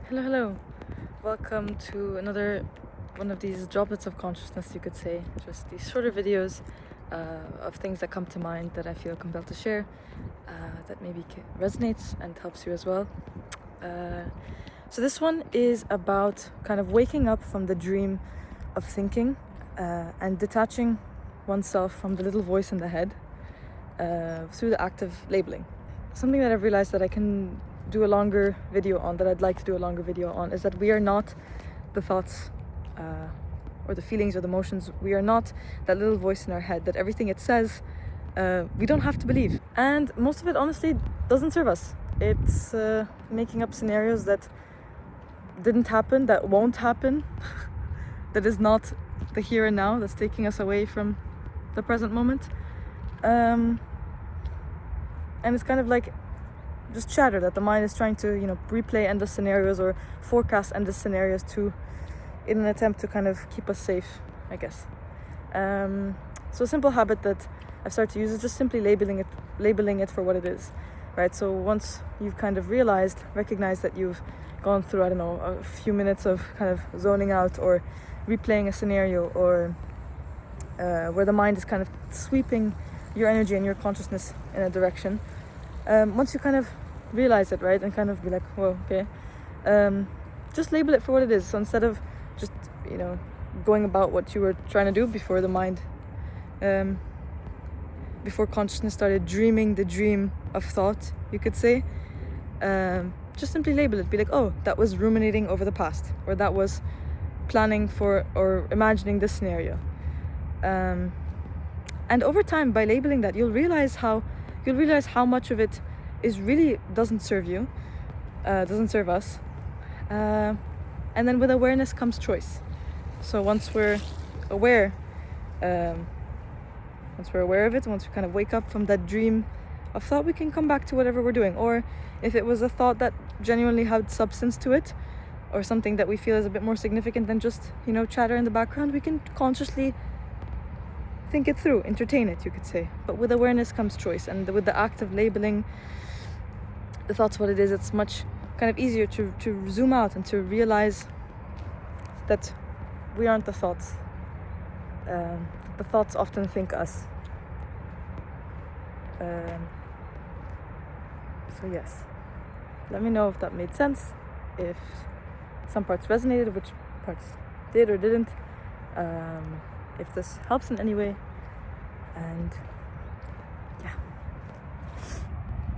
Hello, hello. Welcome to another one of these droplets of consciousness, you could say. Just these shorter videos of things that come to mind that I feel compelled to share, that maybe resonates and helps you as well. So this one is about kind of waking up from the dream of thinking and detaching oneself from the little voice in the head through the act of labeling. Something that I've realized that I can do a longer video on, that I'd like to do a longer video on, is that we are not the thoughts or the feelings or the emotions. We are not that little voice in our head, that everything it says we don't have to believe. And most of it honestly doesn't serve us. It's making up scenarios that didn't happen, that won't happen, that is not the here and now, that's taking us away from the present moment. And it's kind of like just chatter that the mind is trying to, replay endless scenarios or forecast endless scenarios in an attempt to kind of keep us safe, I guess. So a simple habit that I've started to use is just simply labeling it for what it is, right? So once you've kind of recognized that you've gone through, a few minutes of kind of zoning out or replaying a scenario, or where the mind is kind of sweeping your energy and your consciousness in a direction, once you kind of realize it, right, and kind of be like, whoa, okay, just label it for what it is. So instead of just, going about what you were trying to do before the mind, before consciousness started dreaming the dream of thought, you could say, just simply label it. Be like, oh, that was ruminating over the past, or that was planning for or imagining this scenario. And over time, by labeling that, you'll realize how much of it is really doesn't serve you, doesn't serve us. And then with awareness comes choice. So once we're aware of it, once we kind of wake up from that dream of thought, we can come back to whatever we're doing. Or if it was a thought that genuinely had substance to it, or something that we feel is a bit more significant than just, chatter in the background, we can consciously think it through, entertain it, you could say. But with awareness comes choice, and with the act of labeling the thoughts what it is, it's much kind of easier to zoom out and to realize that we aren't the thoughts. The thoughts often think us. So yes, let me know if that made sense, if some parts resonated, which parts did or didn't, if this helps in any way, and